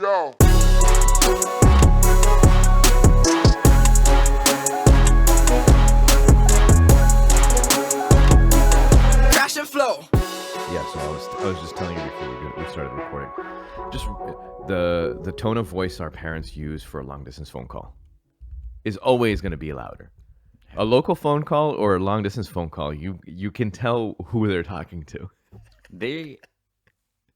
go. Crash and flow. Yeah, so I was just telling you before we started recording. Just the tone of voice our parents use for a long distance phone call is always going to be louder. A local phone call or a long distance phone call, you can tell who they're talking to. They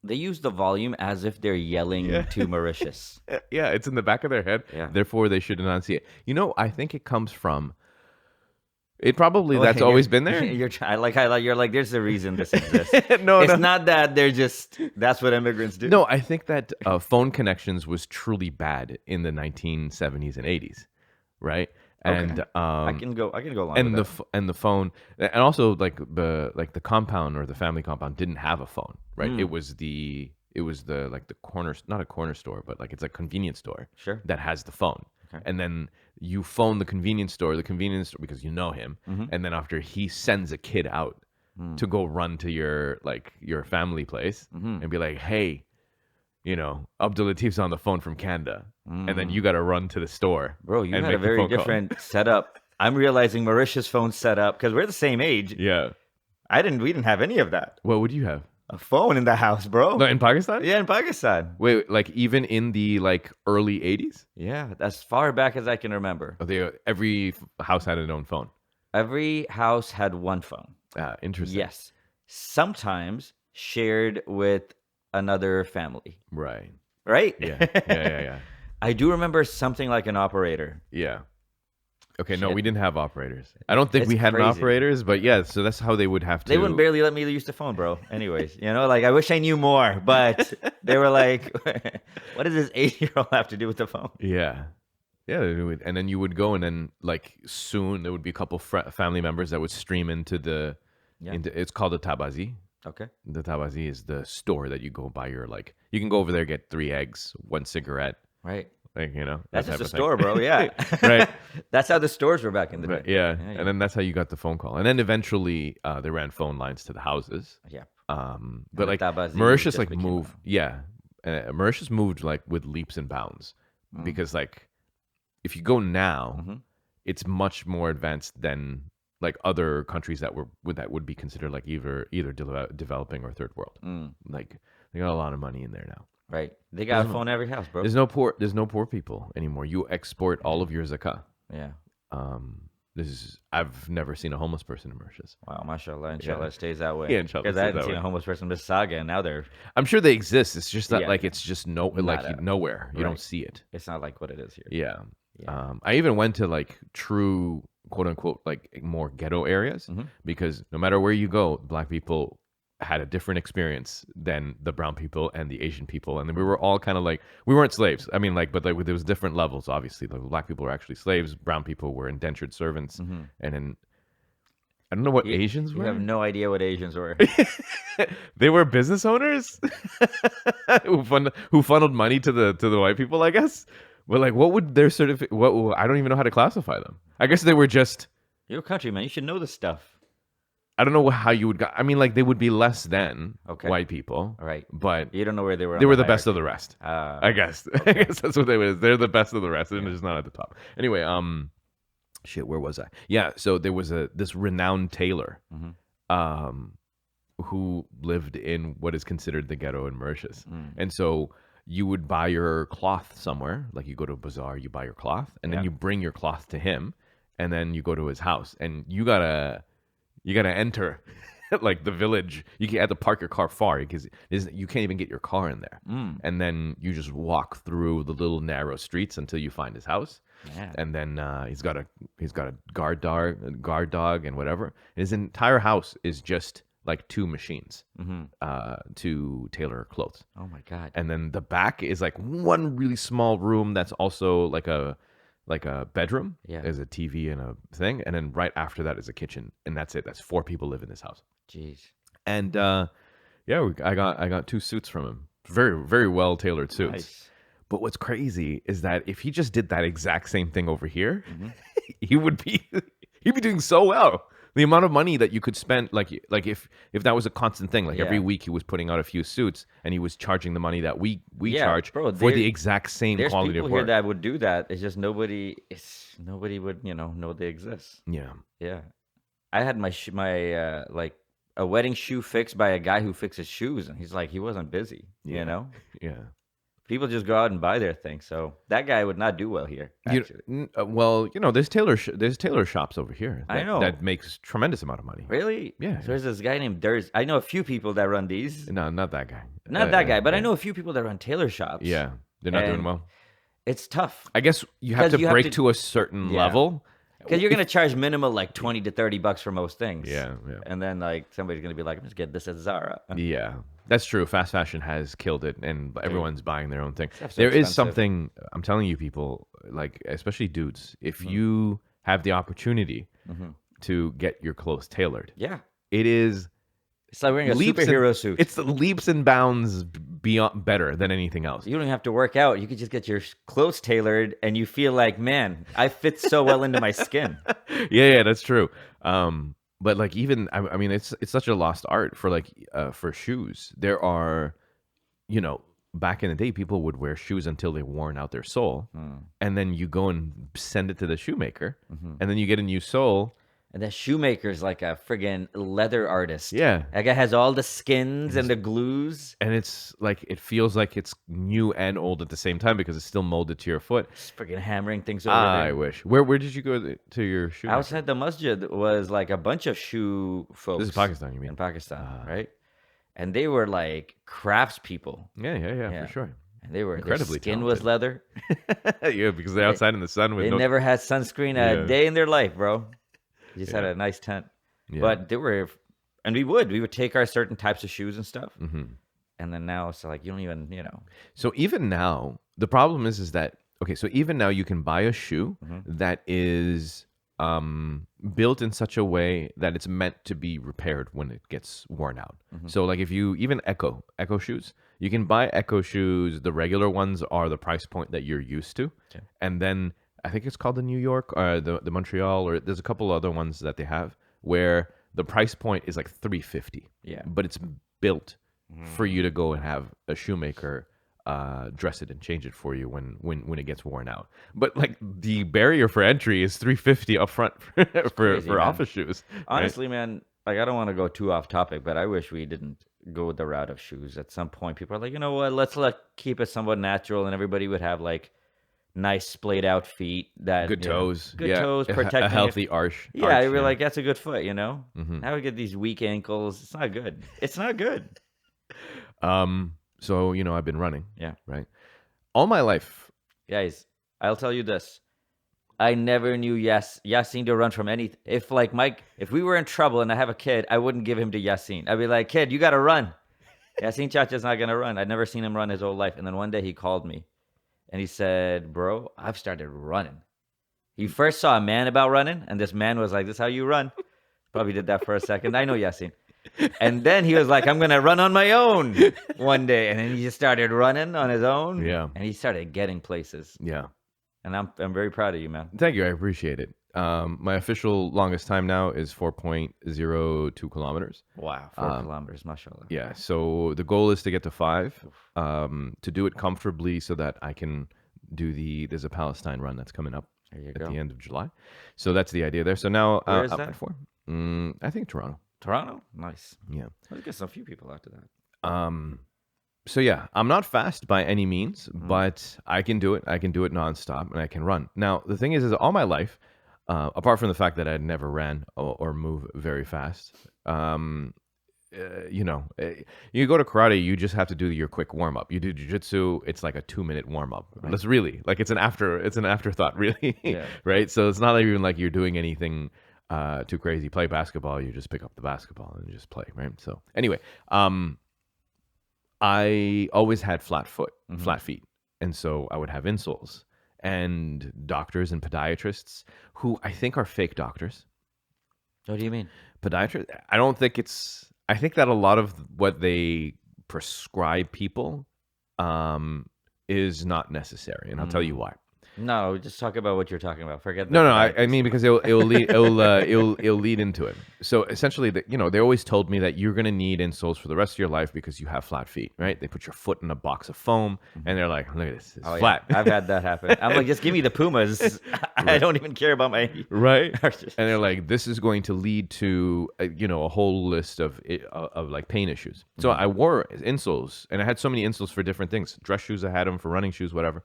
use the volume as if they're yelling to Mauritius. Yeah, it's in the back of their head. Yeah. Therefore, they should enunciate. You know, I think it comes from. It probably that's always been there. You're like, there's a reason this exists. No, it's not that they're just. That's what immigrants do. No, I think that phone connections was truly bad in the 1970s and 80s, right? And Okay. I can go along and with that. the phone, and also like the compound or the family compound didn't have a phone, right? It was the like the corner, not a corner store, but like it's a convenience store Sure. that has the phone. Okay. And then you phone the convenience store because you know him, and then after he sends a kid out to go run to your family place and be like, hey, you know, Abdul Latif's on the phone from Canada, and then you got to run to the store. Bro, you and had a make the very phone call. different setup. I'm realizing Mauritius phone setup because we're the same age. Yeah. We didn't have any of that. What would you have? A phone in the house, bro. No, in Pakistan? Yeah, in Pakistan. Wait, like even in the like early 80s? Yeah, as far back as I can remember. Every house had its own phone. Every house had one phone. Interesting. Yes. Sometimes shared with another family. Right. Right? Yeah. I do remember something like an operator. Yeah. Okay, no, Shit. we didn't have operators. I don't think It's we had crazy. operaters, but yeah, so that's how they would have to. They wouldn't barely let me use the phone, bro. Anyways, like I wish I knew more, but they were like, what does this 8-year-old have to do with the phone? Yeah. Yeah, and then you would go, and then like soon there would be a couple family members that would stream into the. Yeah. It's called a tabazi. Okay. The tabazi is the store that you go buy your you can go over there, get 3 eggs, 1 cigarette, Right. like That's that just a type of thing. store, bro. Yeah. Right. That's how the stores were back in the Right, day. yeah. Yeah. And then that's how you got the phone call. And then eventually they ran phone lines to the houses. Yeah. But the like tabazi Mauritius just like became moved, yeah. Mauritius moved like with leaps and bounds because like if you go now, it's much more advanced than like other countries that would be considered like either developing or third world. Like they got a lot of money in there now. Right. They got a phone in every house, bro. There's no poor people anymore. You export all of your zakah. Yeah. I've never seen a homeless person in Mauritius. Wow, mashallah. Inshallah, it stays that way. Yeah, inshallah, Because it I stays haven't that seen way. a homeless person in Mississauga, and now they're. I'm sure they exist. It's just that Yeah. like it's just nowhere. You don't Right. see it. It's not like what it is here. Yeah. Yeah. I even went to like true quote unquote like more ghetto areas because no matter where you go, black people had a different experience than the brown people and the Asian people, and then we were all kind of like we weren't slaves. I mean, but there was different levels. Obviously, like black people were actually slaves, brown people were indentured servants, and then I don't know what Asians You were. have no idea what Asians were. They were business owners who funneled money to the white people, I guess. But like, what would their What I don't even know how to classify them. I guess they were just. You're a countryman. You should know this stuff. I don't know how you would. I mean, like they would be less than Okay. white people, All right. but You don't know where they were. they were the best of the rest. hierarchy. I guess. I guess that's what they were. They're the best of the rest, and they're just not at the top. Anyway, shit, where was I? Yeah, so there was this renowned tailor, who lived in what is considered the ghetto in Mauritius, and so you would buy your cloth somewhere, like you go to a bazaar, you buy your cloth, and then you bring your cloth to him, and then you go to his house, and you gotta enter. Like the village, you have to park your car far because you can't even get your car in there. And then you just walk through the little narrow streets until you find his house. Yeah. And then he's got a guard dog and whatever. His entire house is just like 2 machines to tailor clothes. Oh my God. And then the back is like one really small room that's also like a bedroom. Yeah. There's a TV and a thing, and then right after that is a kitchen, and that's it. That's 4 people live in this house. Jeez. And I got 2 suits from him. Very, very well tailored suits. Nice. But what's crazy is that if he just did that exact same thing over here, he'd be doing so well. the amount of money that you could spend, like if that was a constant thing, like every Yeah. week he was putting out a few suits and he was charging the money that we Yeah, charge bro, for the exact same There's quality people of here work. that would do that. It's just nobody would know they exist. Yeah. Yeah, I had my like a wedding shoe fixed by a guy who fixes shoes, and he's like he wasn't busy. Yeah. Yeah. People just go out and buy their thing. So that guy would not do well here. Actually, Well, there's tailor shops over here. I know. that makes tremendous amount of money. really? Yeah. So there's this guy named Durs. I know a few people that run these. No, not that guy. Not that guy, but I yeah. know a few people that run tailor shops. Yeah, they're not doing And well. It's tough I guess you have 'Cause to you have break to- to a certain Yeah. level. because you're gonna charge minimal like $20 to $30 for most things. Yeah, yeah. And then like somebody's gonna be like, "Let's get this at Zara." Yeah, that's true. Fast fashion has killed it, and everyone's buying their own thing. Stuff's so There is expensive. something I'm telling you, people, like especially dudes, if you have the opportunity to get your clothes tailored, Yeah, it is it's like wearing a leaps superhero and, suit. It's leaps and bounds beyond better than anything else. You don't have to work out. You could just get your clothes tailored, and you feel like, man, I fit so well into my skin. Yeah, that's true. But like even I mean, it's such a lost art for for shoes. There are, back in the day, people would wear shoes until they worn out their sole, and then you go and send it to the shoemaker, and then you get a new sole. And that shoemaker's like a friggin' leather artist. Yeah. That guy has all the skins and the glues. And it's like it feels like it's new and old at the same time because it's still molded to your foot. Just friggin' hammering things over I there. wish. Where did you go to your shoe? Outside the masjid was like a bunch of shoe folks. This is Pakistan, you mean? In Pakistan, right? And they were like craftspeople. Yeah, for sure. And they were Incredibly their skin was leather. Yeah, because they're outside in the sun with They no. never had sunscreen a day in their life, bro. They just had a nice tent. Yeah. But they were, and we would take our certain types of shoes and stuff. And then now it's like you don't even. So even now, the problem is that okay. So even now, you can buy a shoe that is built in such a way that it's meant to be repaired when it gets worn out. So like if you even Echo shoes, you can buy Echo shoes. The regular ones are the price point that you're used to, and then I think it's called the New York or the Montreal, or there's a couple other ones that they have where the price point is like $350. Yeah. But it's built for you to go and have a shoemaker dress it and change it for you when it gets worn out. But like the barrier for entry is $350 up front for crazy, man. office shoes. right? Honestly, man, like I don't want to go too off topic, but I wish we didn't go the route of shoes. At some point, people are like, you know what? Let's keep it somewhat natural, and everybody would have like nice splayed out feet that Good toes. good yeah. toes, protecting a healthy arch. Yeah, arch, we're like that's a good foot, Mm-hmm. Now we get these weak ankles. It's not good. It's not good. So I've been running. Yeah. Right. All my life. Guys, I'll tell you this. I never knew Yasin to run from anything. If we were in trouble and I have a kid, I wouldn't give him to Yasin. I'd be like, kid, you got to run. Yasin Chacha's not going to run. I'd never seen him run his whole life. And then one day he called me and he said, bro, I've started running. He first saw a man about running, and this man was like, this is how you run. Probably did that for a second. I know Yasin. And then he was like, I'm going to run on my own one day. And then he just started running on his own. Yeah. And he started getting places. Yeah. And I'm very proud of you, man. Thank you. I appreciate it. My official longest time now is 4.02 kilometers. Wow. 4 kilometers, mashallah. Yeah. So the goal is to get to 5, to do it comfortably so that I can do there's a Palestine run that's coming up at the end of July. So that's the idea there. So now Where is I'm that? at 4. I think Toronto. Toronto? Nice. Yeah. Let's get some few people after that. So yeah, I'm not fast by any means, but I can do it. I can do it nonstop, and I can run. Now the thing is all my life, apart from the fact that I never ran or move very fast, you go to karate, you just have to do your quick warm up. You do jiu-jitsu, it's like a 2-minute warm up. Right. That's really like it's an afterthought, really, Yeah. Right? So it's not even like you're doing anything too crazy. Play basketball, you just pick up the basketball and just play, right? So anyway, I always had flat feet. And so I would have insoles, and doctors and podiatrists who I think are fake doctors. What do you mean? Podiatrists, I think that a lot of what they prescribe people is not necessary. And I'll tell you why. No, just talk about what you're talking about. Forget the No, no, bike. I mean because it'll lead into it. So essentially, they always told me that you're gonna need insoles for the rest of your life because you have flat feet, right? They put your foot in a box of foam, and they're like, "Look at this, it's flat." Yeah. I've had that happen. I'm like, just give me the Pumas. I don't even care about my Right? And they're like, "This is going to lead to a whole list of like pain issues." So I wore insoles, and I had so many insoles for different things. Dress shoes, I had them for running shoes, whatever.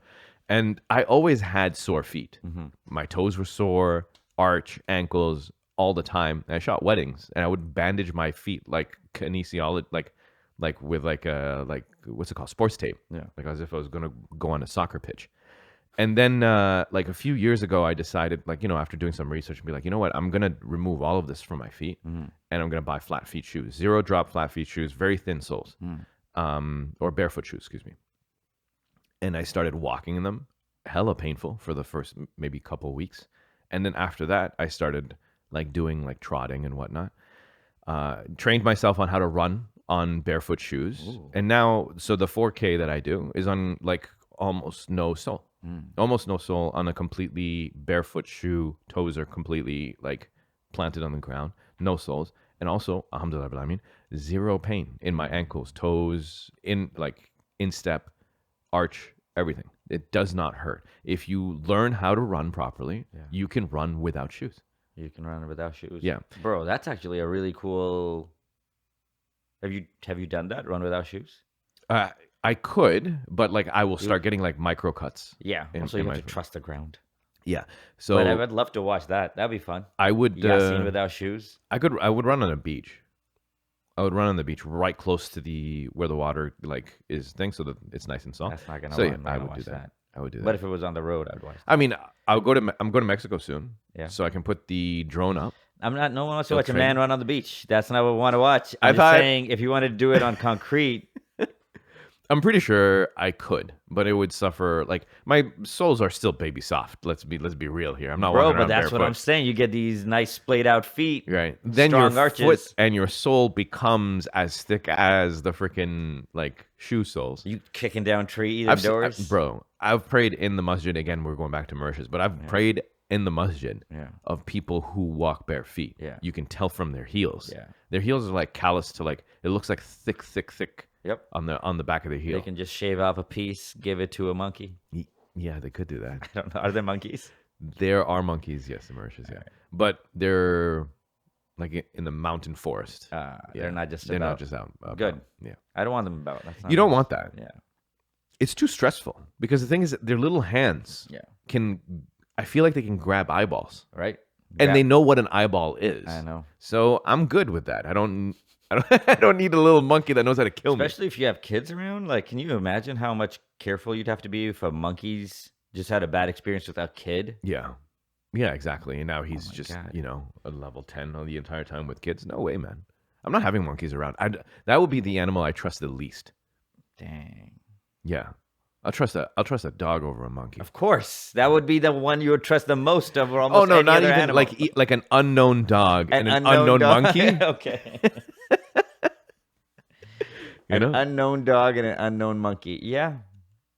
And I always had sore feet. My toes were sore, arch, ankles, all the time. And I shot weddings, and I would bandage my feet like kinesiology, like with like what's it called, sports tape. Yeah. Like as if I was gonna go on a soccer pitch. And then like a few years ago, I decided, like after doing some research, and be like, you know what, I'm gonna remove all of this from my feet, and I'm gonna buy flat feet shoes, 0 drop flat feet shoes, very thin soles, or barefoot shoes, excuse me. And I started walking in them, hella painful for the first maybe couple weeks. And then after that, I started like doing like trotting and whatnot. Trained myself on how to run on barefoot shoes. Ooh. And now, so the 4K that I do is on like almost no sole. Almost no sole on a completely barefoot shoe. Toes are completely like planted on the ground, no soles. And also, alhamdulillah, I mean, 0 pain in my ankles, toes, in instep, arch, everything. It does not hurt. If you learn how to run properly, you can run without shoes. You can run without shoes. Yeah. Bro, that's actually a really cool. Have you done that? Run without shoes? I could, but like I will start getting like micro cuts. Yeah. Also, you have to trust the ground. Yeah. So but I would love to watch that. That'd be fun. I would Yasin without shoes. I would run on a beach. I would run on the beach right close to where the water like is thing, so that it's nice and soft. That's not gonna. So I would do that. I would do that. But if it was on the road, I'd watch that. I mean, I'm going to Mexico soon. Yeah. So I can put the drone up. No one wants to watch a man run on the beach. That's not what we want to watch. I'm saying if you want to do it on concrete. I'm pretty sure I could, but it would suffer. Like my soles are still baby soft. Let's be real here. I'm not walking around but that's barefoot. what I'm saying. You get these nice splayed out feet, right? Then strong your arches. foot and your sole becomes as thick as the freaking like shoe soles. You kicking down trees indoors, bro. I've prayed in the masjid again. We're going back to Mauritius, but I've prayed in the masjid of people who walk bare feet. Yeah, you can tell from their heels. Yeah, their heels are like calloused to like it looks like thick. Yep. On the back of the heel. They can just shave off a piece, give it to a monkey. Yeah, they could do that. I don't know. Are there monkeys? There are monkeys, yes, in Mauritius, yeah. Right. But they're like in the mountain forest. They're not just they're about. not just out. Good. Yeah. I don't want them about. You don't want that. Yeah. It's too stressful because the thing is their little hands I feel like they can grab eyeballs. Right. And they know what an eyeball is. I know. So I'm good with that. I don't need a little monkey that knows how to kill me. Especially if you have kids around. Like, can you imagine how much careful you'd have to be if a monkey's just had a bad experience with a kid? Yeah. Yeah, exactly. And now he's just, a level 10 on the entire time with kids. No way, man. I'm not having monkeys around. That would be the animal I trust the least. Dang. Yeah. I'll trust a dog over a monkey. Of course. That would be the one you would trust the most over almost any not other even animal. like an unknown dog and an unknown monkey. Okay. An unknown dog and an unknown monkey. Yeah,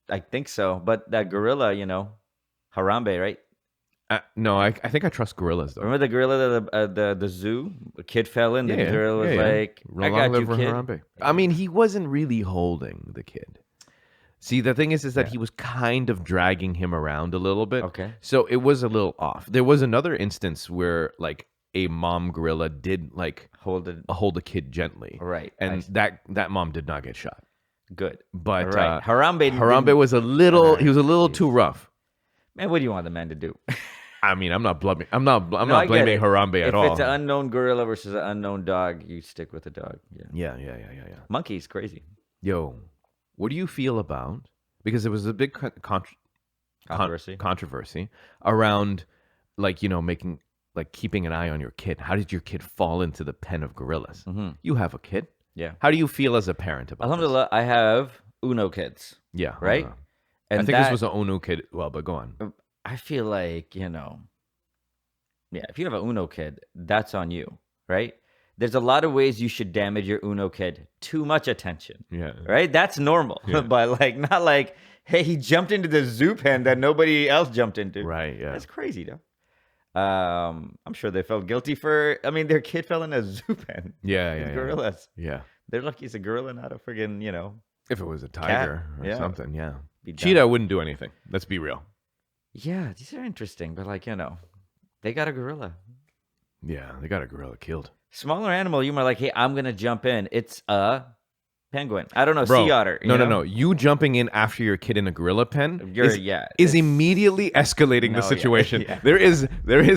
I think so. But that gorilla, Harambe, right? No, I think I trust gorillas though. Remember the gorilla at the zoo? A kid fell in. The gorilla was like, "I got you, kid." Harambe. I mean, he wasn't really holding the kid. See, the thing is that he was kind of dragging him around a little bit. Okay. So it was a little off. There was another instance where like a mom gorilla did like hold a kid gently. Right. And that mom did not get shot. Good. But right. Harambe was a little he was a little too rough. Man, what do you want the man to do? I mean, I'm not blaming Harambe at all. If it's an unknown gorilla versus an unknown dog, you stick with the dog. Yeah. Monkey's crazy. Yo, what do you feel about? Because there was a big controversy around, like making keeping an eye on your kid. How did your kid fall into the pen of gorillas? Mm-hmm. You have a kid. Yeah. How do you feel as a parent about Alhamdulillah, this? I have Uno kids. Yeah. Right. And I think this was an Uno kid. Well, but go on. I feel like if you have an Uno kid, that's on you, right? There's a lot of ways you should damage your Uno kid. Too much attention. Yeah. Right? That's normal. Yeah. But not like, Hey, he jumped into the zoo pen that nobody else jumped into. Right, yeah. That's crazy, though. I'm sure they felt guilty for. I mean, their kid fell in a zoo pen. Yeah. Gorillas. Yeah. They're lucky it's a gorilla, not a friggin', If it was a tiger or yeah. something, yeah. Be done. Cheetah wouldn't do anything. Let's be real. Yeah, these are interesting, but they got a gorilla. Yeah, they got a gorilla killed. Smaller animal, you might like, hey, I'm gonna jump in. It's a penguin. I don't know, Bro, sea otter. No. You jumping in after your kid in a gorilla pen is immediately escalating the situation. Yeah. There is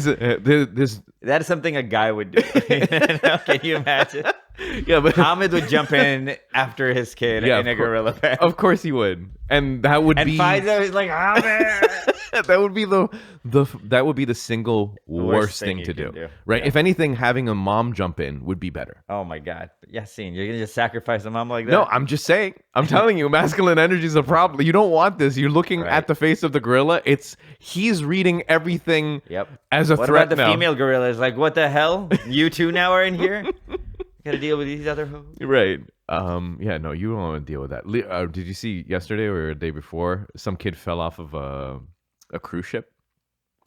this. That is something a guy would do. Can you imagine? Yeah, but Hamid would jump in after his kid in a gorilla pen. Of course he would, and that would be. And Faiza is like, Hamid. That would be the single worst thing to do. Right? Yeah. If anything, having a mom jump in would be better. Oh my God, Yasin, you're gonna just sacrifice a mom like that? No, I'm just saying. I'm telling you, masculine energy is a problem. You don't want this. You're looking at the face of the gorilla. He's reading everything as a what threat about the now. female gorillas? Like, what the hell? You two now are in here? Gotta deal with these other hoes. Right. Yeah, no, you don't want to deal with that. Did you see yesterday or the day before, some kid fell off of a cruise ship?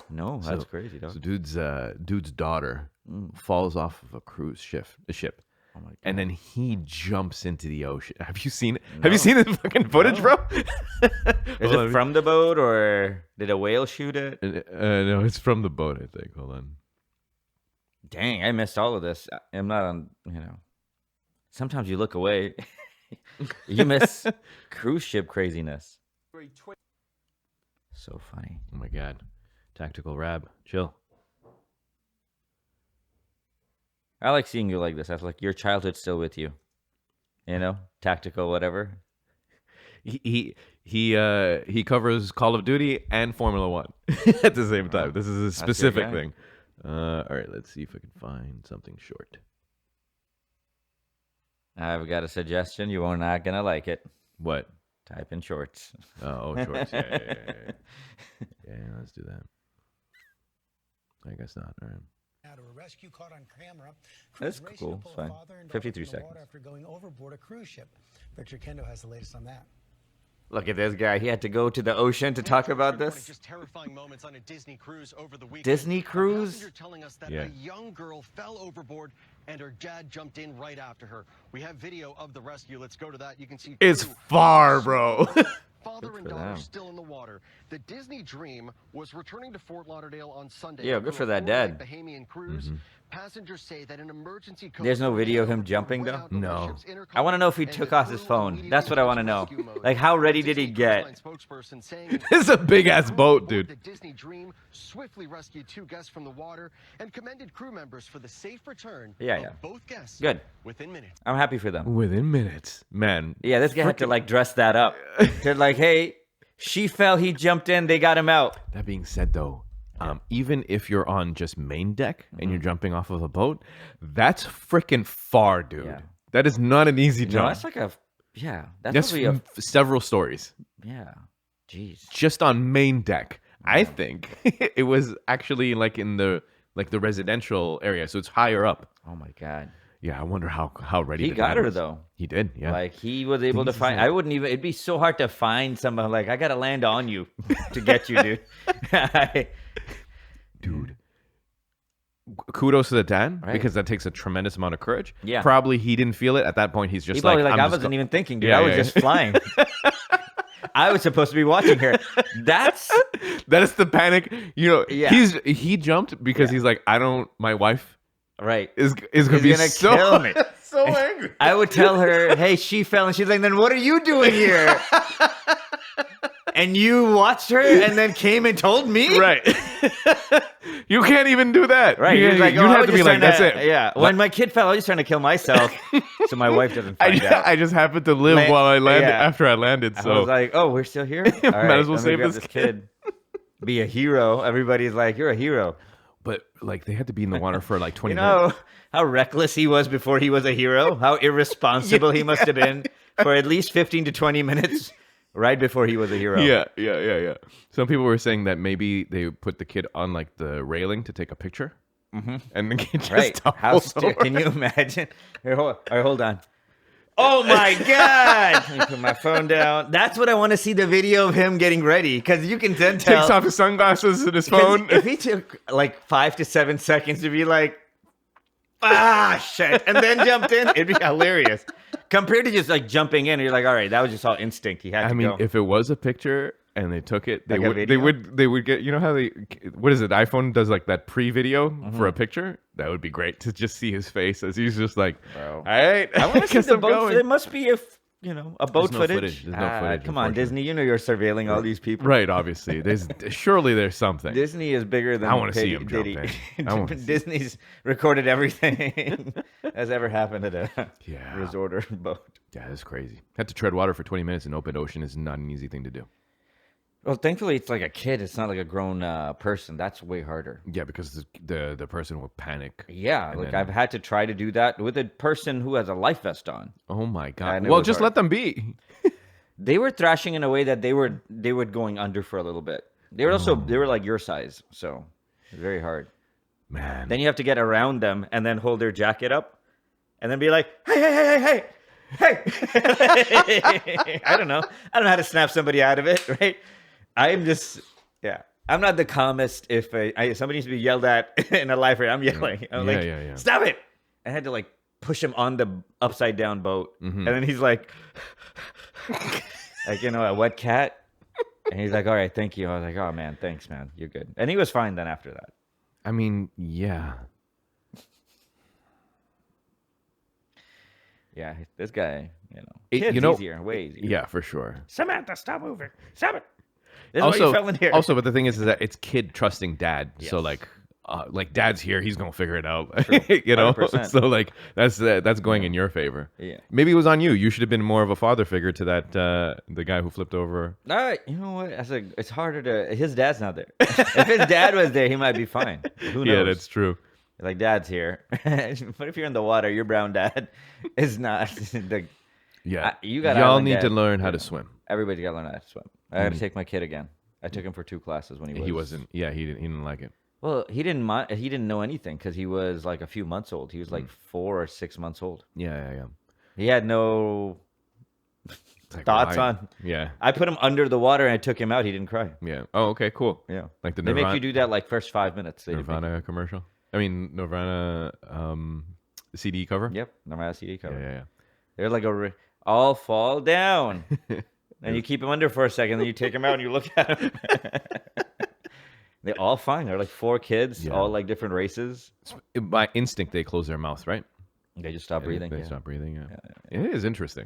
No, that's crazy, dog. So dude's daughter falls off of a ship. Oh my God. And then he jumps into the ocean. Have you seen it? No. Have you seen the fucking footage, bro? Is it from the boat or did a whale shoot it? No, it's from the boat, I think. Hold on. Dang, I missed all of this. I'm not on, Sometimes you look away. You miss cruise ship craziness. So funny. Oh my God. Tactical Rab. Chill. I like seeing you like this. I feel like your childhood's still with you. Tactical, whatever. He covers Call of Duty and Formula One at the same time. This is a specific thing. All right, let's see if I can find something short. I've got a suggestion. You're not gonna like it. What? Type in shorts. Oh, shorts. Yeah. Yeah, let's do that. I guess not. All right. Out of a rescue caught on camera. That's cool. It's fine. 53 seconds. After going overboard a cruise ship. Victor Kendo has the latest on that. Look at this guy. He had to go to the ocean to talk about this. Just terrifying moments on a Disney cruise over the weekend. Disney cruise? You're telling us that a young girl fell overboard and her dad jumped in right after her. We have video of the rescue. Let's go to that. You can see it's far, bro. Father and daughter still in the water. The Disney Dream was returning to Fort Lauderdale on Sunday. Yeah, good for that dad. Bahamian cruise. Passengers say that an emergency code. There's no video of him jumping, though? No. I want to know if he took off his phone. That's what I want to know. Like, how ready did he get? This is a big-ass boat, dude. The Disney Dream swiftly rescued 2 guests from the water and commended crew members for the safe return of both guests. Good. Within minutes. I'm happy for them. Within minutes. Man. Yeah, this guy had to, dress that up. They're like, hey, she fell, he jumped in, they got him out. That being said, though, even if you're on just main deck and you're jumping off of a boat, that's freaking far, dude. Yeah. That is not an easy jump. No, that's like that's probably several stories. Yeah. Jeez. Just on main deck. I think it was actually in the residential area, so it's higher up. Oh my God. Yeah, I wonder how ready he got her though. He did, yeah. He was able to find. I wouldn't even. It'd be so hard to find someone. I gotta land on you to get you, dude. Dude, kudos to the dad because that takes a tremendous amount of courage. Yeah, probably he didn't feel it at that point. He's just probably I wasn't even thinking, dude. I was just flying. I was supposed to be watching her. That is the panic. He jumped because he's like, my wife. Right. Is gonna kill me. So angry. I would tell her, hey, she fell, and she's like, then what are you doing here? And you watched her and then came and told me? Right. You can't even do that. Right. You'd have to be like, that's it. Yeah. When my kid fell, I was just trying to kill myself so my wife doesn't find out. I just happened to live while I landed after I landed. So I was like, oh, we're still here? All right, might as well save this kid. Be a hero. Everybody's like, you're a hero. But they had to be in the water for 20 minutes. How reckless he was before he was a hero? How irresponsible he must have been for at least 15 to 20 minutes right before he was a hero. Yeah. Some people were saying that maybe they put the kid on the railing to take a picture. Mm-hmm. And the kid just tumbles over. Can you imagine? Here, hold on. Oh my God. Let me put my phone down. That's what I want to see, the video of him getting ready. Because you can then tell. Takes off his sunglasses and his phone. If he took like 5 to 7 seconds to be like, shit, and then jumped in, it'd be hilarious. Compared to just like jumping in, you're like, all right, that was just all instinct. He had to go. If it was a picture and they took it, they Like a would video? they would get, you know how what is it? iPhone does like that pre-video for a picture. That would be great to just see his face as he's just like, Bro. all right, I want to see guess the I'm boat. going." There must be a boat no footage. footage. There's no footage, Come on, unfortunately. Disney. You know you're surveilling all these people. Right, obviously. Surely there's something. Disney is bigger than I wanna see him Diddy. jump in. I wanna see- Disney's recorded everything that's ever happened at a Yeah. resort or boat. Yeah, that's crazy. Had to tread water for 20 minutes in open ocean is not an easy thing to do. Well, thankfully, it's like a kid. It's not like a grown person. That's way harder. Yeah, because the person will panic. Yeah, And like then- I've had to try to do that with a person who has a life vest on. Oh my And god. it Well, was just hard. let them be. They were thrashing in a way that they were going under for a little bit. They were like your size, so it's very hard. Man. Then you have to get around them and then hold their jacket up, and then be like, hey. I don't know how to snap somebody out of it, right? I'm not the calmest. If somebody needs to be yelled at in a life, I'm yelling. I'm like, yeah. stop it! I had to like push him on the upside down boat, and then he's like, a wet cat, and he's like, all right, thank you. I was like, oh man, thanks, man, you're good. And he was fine then after that. I mean, yeah. Yeah, this guy, It- kid's you know- easier, way easier. Yeah, for sure. Samantha, stop moving. Stop it. This is why you fell in here. Also, but the thing is that it's kid trusting dad. So Yes. like dad's here, he's gonna figure it out. You know, 100%. so like that's going in your favor. Yeah. Maybe it was on you. You should have been more of a father figure to that the guy who flipped over. You know what? It's harder to. His dad's not there. If his dad was there, he might be fine. Who knows? Yeah, that's true. Like, dad's here. But if you're in the water, your brown dad is not. Yeah, You got y'all island need to dad. learn how to swim. Everybody's got to learn how to swim. I got to take my kid again. I took him for 2 classes when He wasn't. Yeah, he didn't like it. Well, he didn't know anything because he was like a few months old. He was like 4 or 6 months old. Yeah. He had no It's like, thoughts why? on. Yeah, I put him under the water and I took him out. He didn't cry. yeah. Oh, okay, cool. Yeah. Like the They Nirvana, make you do that like first 5 minutes. They make- Nirvana commercial. I mean Nirvana CD cover. Yep. Normal CD cover. Yeah. They're like all fall down. And you keep him under for a second, then you take him out and you look at him. They're all fine. They're like 4 kids, Yeah. all like different races. By instinct, they close their mouth, right? They just stop breathing. They yeah. stop breathing. Yeah. It is interesting.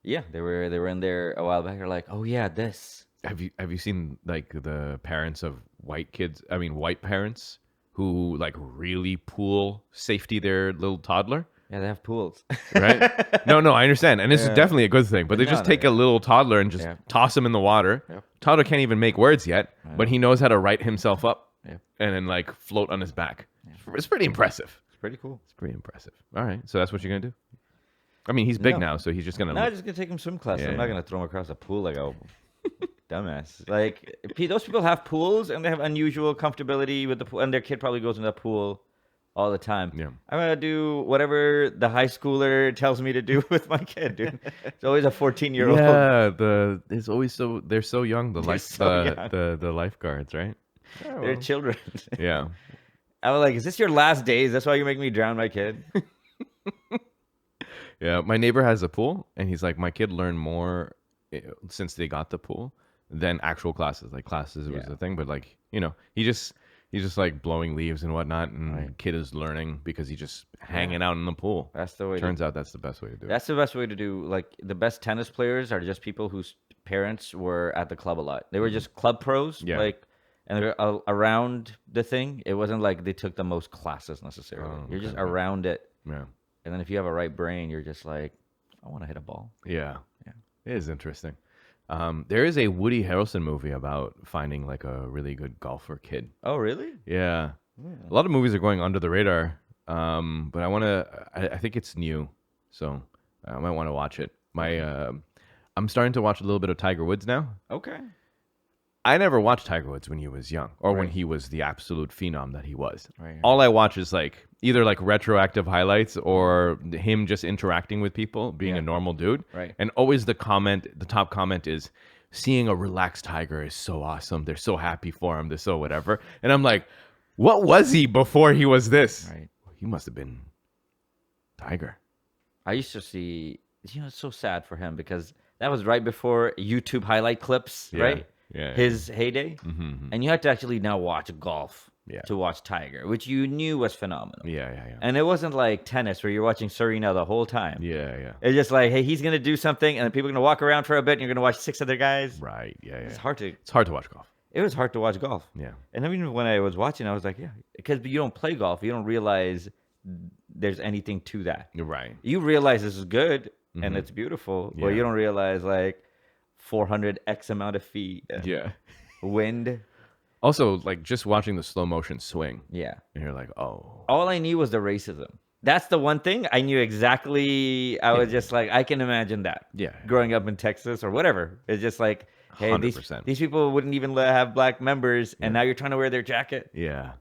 Yeah, they were in there a while back. They're like, oh yeah, this. Have you seen like the parents of white kids? I mean, white parents who like really pool safety their little toddler, Yeah, they have pools. right? no, I understand, and this is definitely a good thing. But they just take a little toddler and just Yeah. toss him in the water. Yep. Toddler can't even make words yet, but he knows how to right himself up Yep. and then like float on his back. It's pretty impressive. It's pretty cool. It's pretty impressive. All right, so that's what you're gonna do. I mean, he's big No. now, so he's just gonna. No, I'm just gonna take him swim class. Yeah, I'm not yeah. gonna throw him across a pool like a dumbass. Like those people have pools and they have unusual comfortability with the pool, and their kid probably goes in the pool all the time. Yeah. I'm gonna do whatever the high schooler tells me to do with my kid, dude. It's always a 14-year-old. Yeah, it's always they're so young. The so young. the lifeguards, right? They're children. Yeah. I was like, "Is this your last days? That's why you're making me drown my kid?" Yeah, my neighbor has a pool, and he's like, my kid learned more since they got the pool than actual classes. Like classes was Yeah. the thing, but like he's just like blowing leaves and whatnot, and Right. kid is learning because he's just hanging out in the pool. That's the way. Turns out that's the best way to do it. That's the best way to do. Like the best tennis players are just people whose parents were at the club a lot. They were just club pros. Yeah. Like, and they're around the thing. It wasn't like they took the most classes necessarily. Oh, You're just okay. around it, Yeah, and then if you have a right brain, you're just like, I want to hit a ball. yeah, Yeah. It is interesting. There is a Woody Harrelson movie about finding like a really good golfer kid. Oh, really? Yeah. A lot of movies are going under the radar, but I think it's new, so I might want to watch it. I'm starting to watch a little bit of Tiger Woods now. Okay. I never watched Tiger Woods when he was young or when Right. he was the absolute phenom that he was. Right. All I watch is like either like retroactive highlights or him just interacting with people, being a normal dude. Right. And always the top comment is, seeing a relaxed Tiger is so awesome. They're so happy for him. They're so whatever. And I'm like, what was he before he was this? Right. He must have been Tiger. I used to see, it's so sad for him because that was right before YouTube highlight clips, Yeah. right? Yeah. His heyday. And you had to actually now watch golf Yeah. to watch Tiger, which you knew was phenomenal. Yeah. And it wasn't like tennis where you're watching Serena the whole time. Yeah. It's just like, hey, he's going to do something, and then people are going to walk around for a bit, and you're going to watch 6 other guys. Right. Yeah. It's hard to watch golf. It was hard to watch golf. Yeah. And even when I was watching, I was like, yeah, because you don't play golf, you don't realize there's anything to that. You're right. You realize this is good and it's beautiful, but Yeah. you don't realize like 400 X amount of feet, Yeah. wind. Also, like just watching the slow motion swing, Yeah. and you're like, oh, All I knew was the racism. That's the one thing I knew exactly. I was just like, I can imagine that. Yeah. Growing up in Texas or whatever. It's just like, hey, these 100%. people wouldn't even have black members, and now you're trying to wear their jacket. yeah.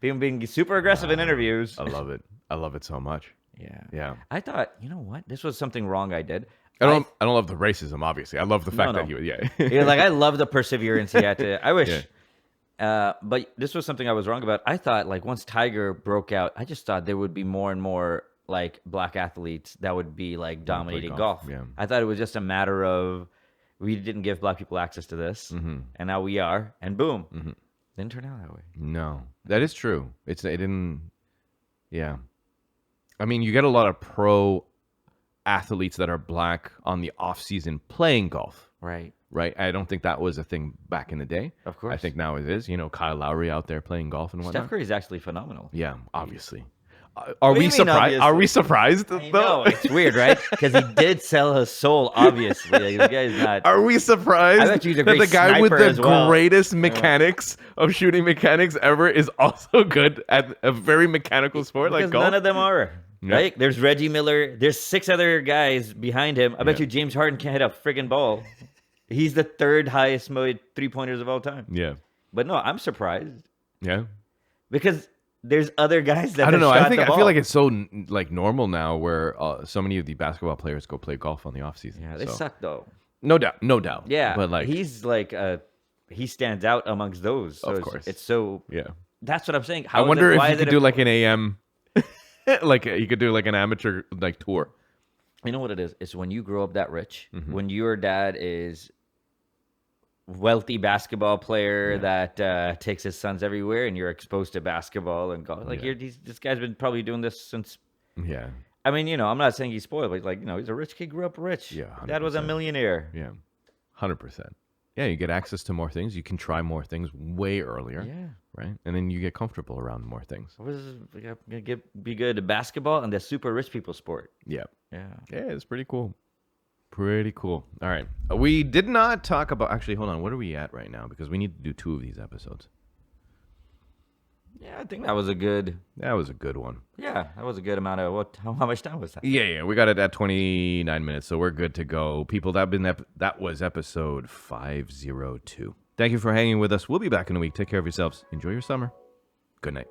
People being super aggressive in interviews. I love it. I love it so much. Yeah. Yeah. I thought, you know what? This was something wrong I did. I don't love the racism, obviously. I love the fact No. that he was, You're like, I love the perseverance he had to. I wish. Yeah. But this was something I was wrong about. I thought, like, once Tiger broke out, I just thought there would be more and more, like, black athletes that would be, like, dominating golf. yeah. I thought it was just a matter of we didn't give black people access to this, Mm-hmm. and now we are, and boom. Didn't turn out that way. No, that is true. It didn't. Yeah, I mean, you get a lot of pro athletes that are black on the off season playing golf, Right. right? I don't think that was a thing back in the day. Of course. I think now it is. You know, Kyle Lowry out there playing golf and whatnot. Steph Curry is actually phenomenal. Yeah, obviously. Are What do we you mean, surprised? Are we surprised? I though? know, it's weird, right? Because he did sell his soul, obviously. Like, the guy's not. Are we surprised I bet you he's a that the great guy with sniper the as well. greatest mechanics of shooting mechanics ever is also good at a very mechanical sport Because like golf? none of them are. Yeah. Right? There's Reggie Miller. There's 6 other guys behind him. I bet Yeah. you James Harden can't hit a friggin' ball. He's the 3rd highest mode 3-pointers of all time. Yeah, But no, I'm surprised yeah. because there's other guys that I don't have know. shot I the feel ball. like it's so like normal now, where so many of the basketball players go play golf on the off season. Yeah, they so. suck though. No doubt, no doubt. Yeah, but like, he's like he stands out amongst those. So Of it's- course. it's so. yeah. That's what I'm saying. I How is wonder it, if why you is it could do like an AM, like you could do like an amateur like tour. You know what it is? It's when you grow up that rich, Mm-hmm. when your dad is wealthy basketball player that takes his sons everywhere, and you're exposed to basketball and golf. Like Yeah. this guy's been probably doing this since. Yeah, I mean, I'm not saying he's spoiled, but like, he's a rich kid, grew up rich. Yeah, Dad was a 100%. millionaire. yeah, 100%. Yeah, you get access to more things. You can try more things way earlier. Yeah. Right, and then you get comfortable around more things. What is be good at basketball and the super rich people sport. Yeah. Yeah. Yeah, it's pretty cool. Pretty cool. All right. We did not talk about. Actually, hold on. What are we at right now? Because we need to do 2 of these episodes. Yeah, I think that was a good. That was a good one. Yeah, that was a good amount of how much time was that? Yeah. We got it at 29 minutes, so we're good to go. People, that was episode 502. Thank you for hanging with us. We'll be back in a week. Take care of yourselves. Enjoy your summer. Good night.